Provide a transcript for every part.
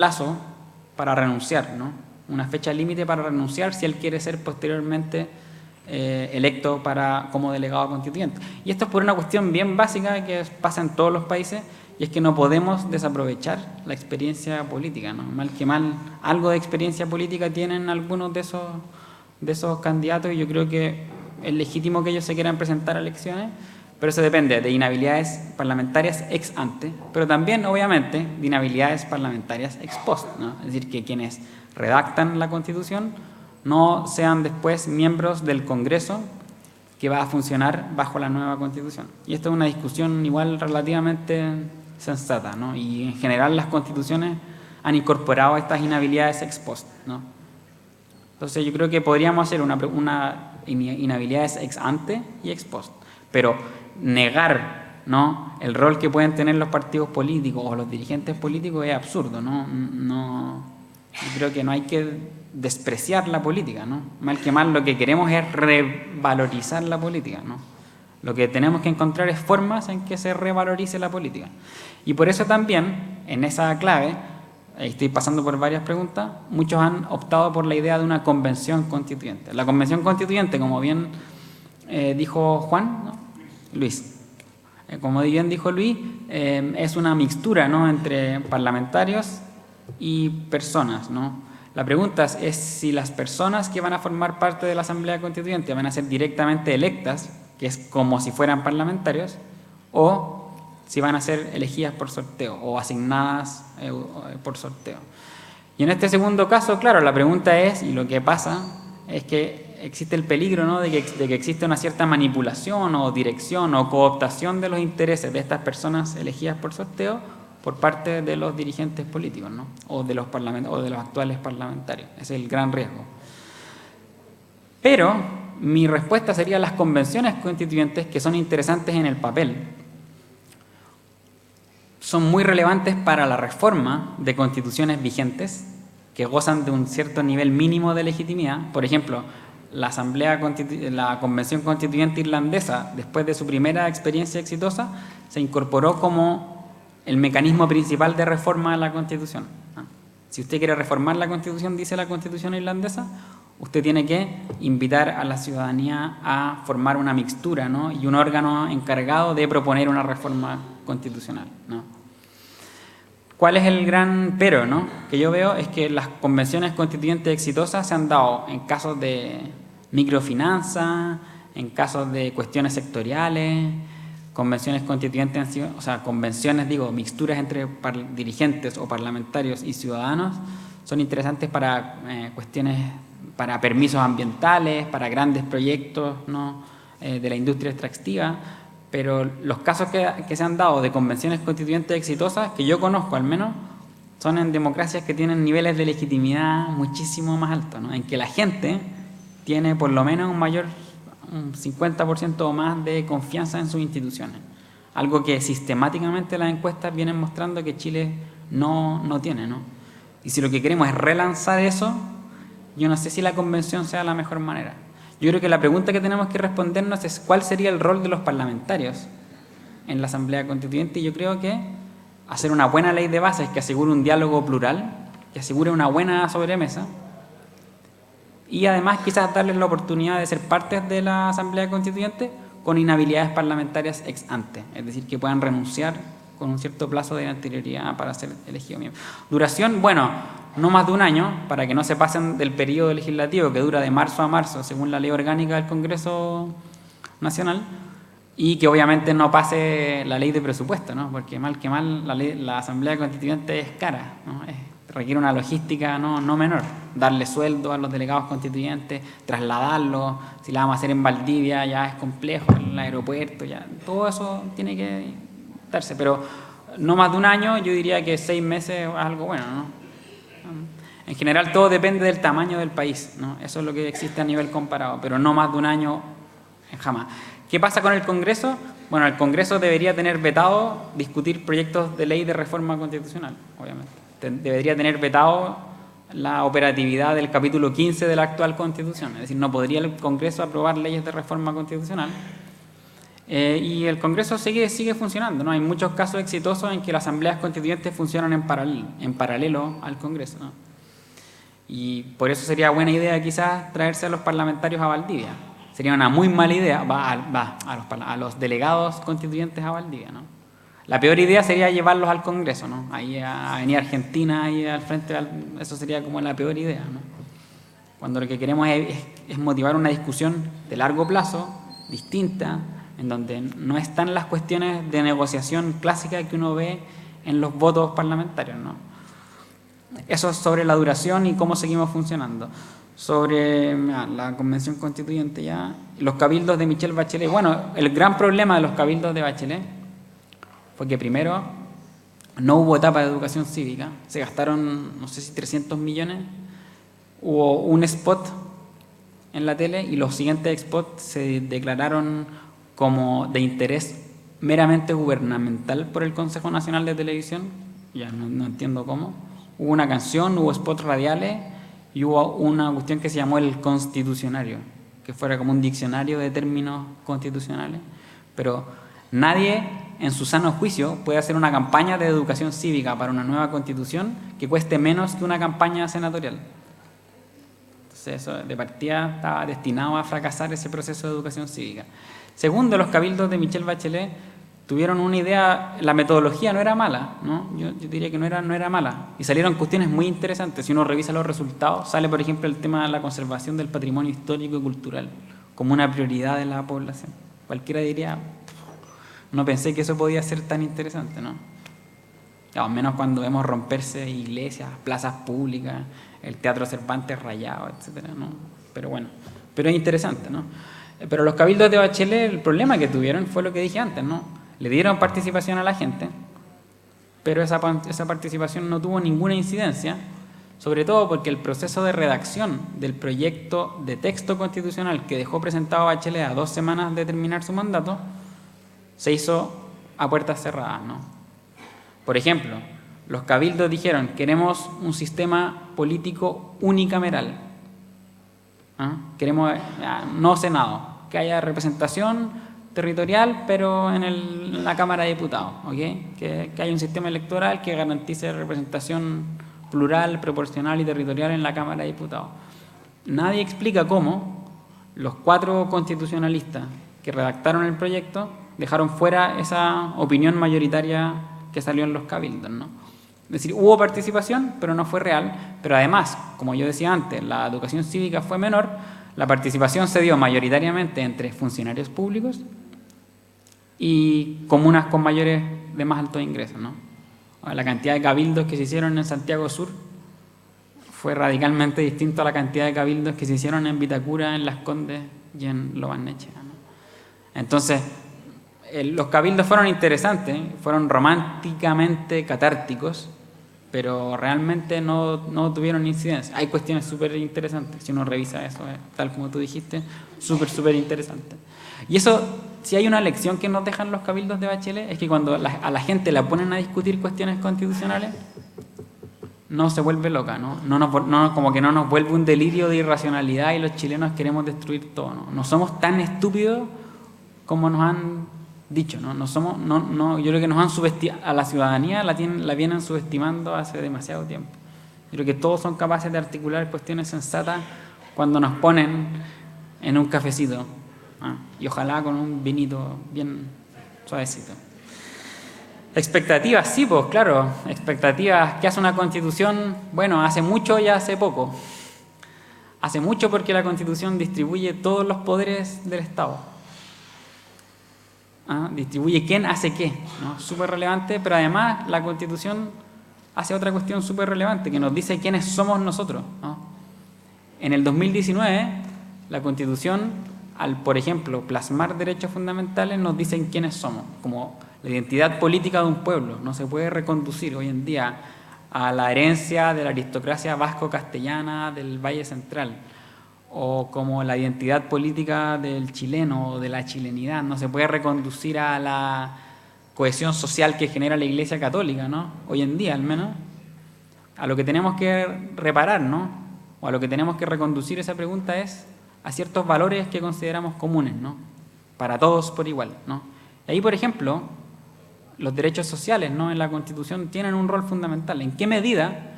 plazo para renunciar, ¿no? Una fecha límite para renunciar si él quiere ser posteriormente electo como delegado constituyente. Y esto es por una cuestión bien básica que pasa en todos los países, y es que no podemos desaprovechar la experiencia política, ¿no? Mal que mal, algo de experiencia política tienen algunos de esos candidatos, y yo creo que es legítimo que ellos se quieran presentar a elecciones, pero eso depende de inhabilidades parlamentarias ex ante, pero también, obviamente, de inhabilidades parlamentarias ex post, ¿no? Es decir, que quienes redactan la Constitución no sean después miembros del Congreso que va a funcionar bajo la nueva Constitución. Y esto es una discusión igual relativamente sensata, ¿no? Y en general las constituciones han incorporado estas inhabilidades ex post, ¿no? Entonces yo creo que podríamos hacer una inhabilidades ex ante y ex post, pero negar, ¿no?, el rol que pueden tener los partidos políticos o los dirigentes políticos es absurdo, ¿no? Yo creo que no hay que despreciar la política, ¿no? Mal que mal lo que queremos es revalorizar la política, ¿no? Lo que tenemos que encontrar es formas en que se revalorice la política. Y por eso también, en esa clave, estoy pasando por varias preguntas, muchos han optado por la idea de una convención constituyente. La convención constituyente, como bien dijo Juan, ¿no?, Luis, como bien dijo Luis, es una mixtura, ¿no?, entre parlamentarios y personas, ¿no? La pregunta es si las personas que van a formar parte de la Asamblea Constituyente van a ser directamente electas, que es como si fueran parlamentarios, o si van a ser elegidas por sorteo o asignadas por sorteo. Y en este segundo caso, claro, la pregunta es, y lo que pasa es que existe el peligro, ¿no?, de que existe una cierta manipulación o dirección o cooptación de los intereses de estas personas elegidas por sorteo por parte de los dirigentes políticos, ¿no?, o de los actuales parlamentarios. Ese es el gran riesgo. Pero mi respuesta sería las convenciones constituyentes, que son interesantes en el papel, son muy relevantes para la reforma de constituciones vigentes que gozan de un cierto nivel mínimo de legitimidad. Por ejemplo, la Convención Constituyente Irlandesa, después de su primera experiencia exitosa, se incorporó como el mecanismo principal de reforma de la Constitución. Si usted quiere reformar la Constitución, dice la Constitución irlandesa, usted tiene que invitar a la ciudadanía a formar una mixtura, ¿no?, y un órgano encargado de proponer una reforma constitucional, ¿no? ¿Cuál es el gran pero, ¿no?, que yo veo? Es que las convenciones constituyentes exitosas se han dado en casos de microfinanza, en casos de cuestiones sectoriales. Convenciones constituyentes han sido, mixturas entre dirigentes o parlamentarios y ciudadanos, son interesantes para cuestiones, para permisos ambientales, para grandes proyectos, ¿no?, de la industria extractiva. Pero los casos que se han dado de convenciones constituyentes exitosas, que yo conozco al menos, son en democracias que tienen niveles de legitimidad muchísimo más altos, ¿no?, en que la gente tiene por lo menos un 50% o más de confianza en sus instituciones. Algo que sistemáticamente las encuestas vienen mostrando que Chile no tiene, ¿no? Y si lo que queremos es relanzar eso, yo no sé si la convención sea la mejor manera. Yo creo que la pregunta que tenemos que respondernos es cuál sería el rol de los parlamentarios en la Asamblea Constituyente, y yo creo que hacer una buena ley de bases que asegure un diálogo plural, que asegure una buena sobremesa, y además quizás darles la oportunidad de ser parte de la Asamblea Constituyente con inhabilidades parlamentarias ex ante, es decir, que puedan renunciar con un cierto plazo de anterioridad para ser elegido miembro. Duración, bueno, no más de un año, para que no se pasen del periodo legislativo, que dura de marzo a marzo, según la ley orgánica del Congreso Nacional, y que obviamente no pase la ley de presupuesto, ¿no?, porque mal que mal la Asamblea Constituyente es cara, ¿no?, requiere una logística no menor, darle sueldo a los delegados constituyentes, trasladarlos, si la vamos a hacer en Valdivia ya es complejo, en el aeropuerto, ya todo eso tiene que darse, pero no más de un año. Yo diría que 6 meses es algo bueno, ¿no? En general todo depende del tamaño del país, ¿no? Eso es lo que existe a nivel comparado, pero no más de un año jamás. ¿Qué pasa con el Congreso? Bueno, el Congreso debería tener vetado discutir proyectos de ley de reforma constitucional, obviamente. Debería tener vetado la operatividad del capítulo 15 de la actual Constitución. Es decir, no podría el Congreso aprobar leyes de reforma constitucional. Y el Congreso sigue funcionando, ¿no? Hay muchos casos exitosos en que las asambleas constituyentes funcionan en paralelo al Congreso, ¿no? Y por eso sería buena idea quizás traerse a los parlamentarios a Valdivia. Sería una muy mala idea, a los delegados constituyentes a Valdivia, ¿no? La peor idea sería llevarlos al Congreso, ¿no? Ahí a venir Argentina, ahí al frente, eso sería como la peor idea, ¿no? Cuando lo que queremos es motivar una discusión de largo plazo, distinta, en donde no están las cuestiones de negociación clásica que uno ve en los votos parlamentarios, ¿no? Eso es sobre la duración y cómo seguimos funcionando. Sobre la Convención Constituyente ya, los cabildos de Michelle Bachelet. Bueno, el gran problema de los cabildos de Bachelet fue que primero no hubo etapa de educación cívica, se gastaron, no sé si 300 millones, hubo un spot en la tele y los siguientes spots se declararon como de interés meramente gubernamental por el Consejo Nacional de Televisión, ya no entiendo cómo. Hubo una canción, hubo spots radiales y hubo una cuestión que se llamó el constitucionario, que fuera como un diccionario de términos constitucionales, pero nadie en su sano juicio puede hacer una campaña de educación cívica para una nueva constitución que cueste menos que una campaña senatorial. Entonces eso de partida estaba destinado a fracasar ese proceso de educación cívica. Segundo, los cabildos de Michelle Bachelet tuvieron una idea, la metodología no era mala, ¿no? Yo diría que no era mala, y salieron cuestiones muy interesantes. Si uno revisa los resultados, sale por ejemplo el tema de la conservación del patrimonio histórico y cultural como una prioridad de la población. Cualquiera diría, no pensé que eso podía ser tan interesante, ¿no? Al menos cuando vemos romperse iglesias, plazas públicas, el Teatro Cervantes rayado, etcétera, ¿no? Pero bueno, pero es interesante, ¿no? Pero los cabildos de Bachelet, el problema que tuvieron fue lo que dije antes, ¿no? Le dieron participación a la gente, pero esa participación no tuvo ninguna incidencia, sobre todo porque el proceso de redacción del proyecto de texto constitucional que dejó presentado Bachelet a 2 semanas de terminar su mandato, se hizo a puertas cerradas, ¿no? Por ejemplo, los cabildos dijeron, queremos un sistema político unicameral. Queremos no Senado, que haya representación territorial, pero en la Cámara de Diputados, ¿okay? Que haya un sistema electoral que garantice representación plural, proporcional y territorial en la Cámara de Diputados. Nadie explica cómo los 4 constitucionalistas que redactaron el proyecto dejaron fuera esa opinión mayoritaria que salió en los cabildos, ¿no? Es decir, hubo participación, pero no fue real, pero además, como yo decía antes, la educación cívica fue menor, la participación se dio mayoritariamente entre funcionarios públicos y comunas con mayores de más altos ingresos, ¿no? La cantidad de cabildos que se hicieron en Santiago Sur fue radicalmente distinto a la cantidad de cabildos que se hicieron en Vitacura, en Las Condes y en Lo Barnechea, ¿no? Entonces, los cabildos fueron interesantes, fueron románticamente catárticos, pero realmente no tuvieron incidencia. Hay cuestiones súper interesantes, si uno revisa eso, tal como tú dijiste, súper interesante. Y eso, si hay una lección que nos dejan los cabildos de Bachelet, es que cuando a la gente la ponen a discutir cuestiones constitucionales, no se vuelve loca, ¿no? Como que no nos vuelve un delirio de irracionalidad y los chilenos queremos destruir todo, ¿no? No somos tan estúpidos como nos han dicho, ¿no? Yo creo que nos han subestimado, a la ciudadanía la vienen subestimando hace demasiado tiempo. Yo creo que todos son capaces de articular cuestiones sensatas cuando nos ponen en un cafecito, y ojalá con un vinito bien suavecito. Expectativas, sí, pues claro, expectativas. ¿Qué hace una constitución? Bueno, hace mucho y hace poco. Hace mucho porque la constitución distribuye todos los poderes del Estado. Distribuye quién hace qué, ¿no? Súper relevante, pero además la Constitución hace otra cuestión súper relevante, que nos dice quiénes somos nosotros, ¿no? En el 2019, la Constitución, por ejemplo, plasmar derechos fundamentales, nos dicen quiénes somos, como la identidad política de un pueblo. No se puede reconducir hoy en día a la herencia de la aristocracia vasco-castellana del Valle Central, o como la identidad política del chileno o de la chilenidad. No se puede reconducir a la cohesión social que genera la Iglesia Católica, ¿no? Hoy en día, al menos. A lo que tenemos que reparar, ¿no? O a lo que tenemos que reconducir esa pregunta es a ciertos valores que consideramos comunes, ¿no? para todos por igual, ¿no? Y ahí, por ejemplo, los derechos sociales, ¿no?, en la Constitución tienen un rol fundamental. ¿En qué medida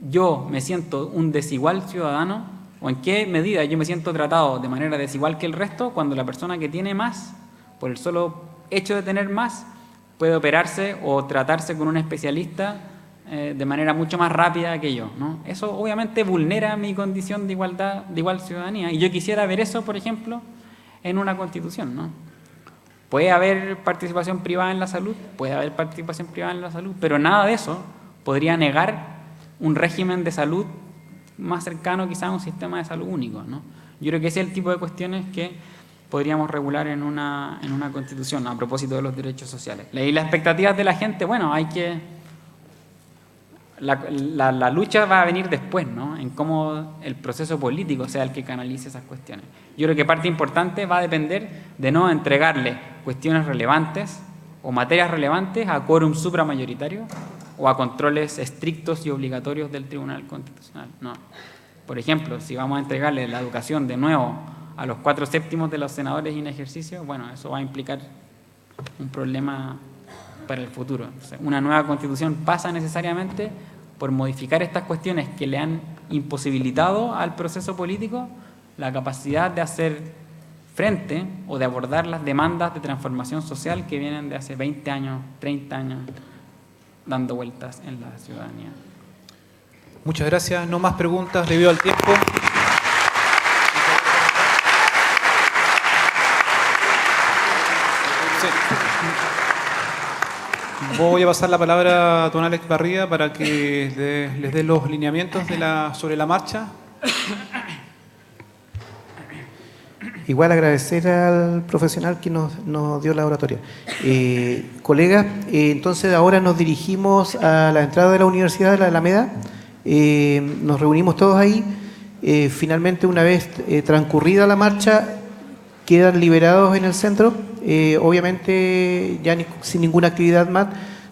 yo me siento un desigual ciudadano o en qué medida yo me siento tratado de manera desigual que el resto cuando la persona que tiene más, por el solo hecho de tener más, puede operarse o tratarse con un especialista de manera mucho más rápida que yo, ¿no? Eso obviamente vulnera mi condición de igualdad, de igual ciudadanía, y yo quisiera ver eso, por ejemplo, en una Constitución, ¿no? ¿Puede haber participación privada en la salud? Puede haber participación privada en la salud, pero nada de eso podría negar un régimen de salud más cercano quizás a un sistema de salud único, ¿no? Yo creo que ese es el tipo de cuestiones que podríamos regular en una Constitución a propósito de los derechos sociales. Y las expectativas de la gente, bueno, hay que... La lucha va a venir después, ¿no?, en cómo el proceso político sea el que canalice esas cuestiones. Yo creo que parte importante va a depender de no entregarle cuestiones relevantes o materias relevantes a quórum supramayoritario o a controles estrictos y obligatorios del Tribunal Constitucional. No. Por ejemplo, si vamos a entregarle la educación de nuevo a los 4/7 de los senadores en ejercicio, bueno, eso va a implicar un problema para el futuro. Entonces, una nueva Constitución pasa necesariamente por modificar estas cuestiones que le han imposibilitado al proceso político la capacidad de hacer frente o de abordar las demandas de transformación social que vienen de hace 20 años, 30 años, dando vueltas en la ciudadanía. Muchas gracias. No más preguntas debido al tiempo. Sí. Voy a pasar la palabra a don Alex Barría para que les dé los lineamientos sobre la marcha. Igual agradecer al profesional que nos dio la oratoria. Colegas, entonces ahora nos dirigimos a la entrada de la Universidad de la Alameda. Nos reunimos todos ahí. Finalmente, una vez transcurrida la marcha, quedan liberados en el centro. Obviamente ya sin ninguna actividad más.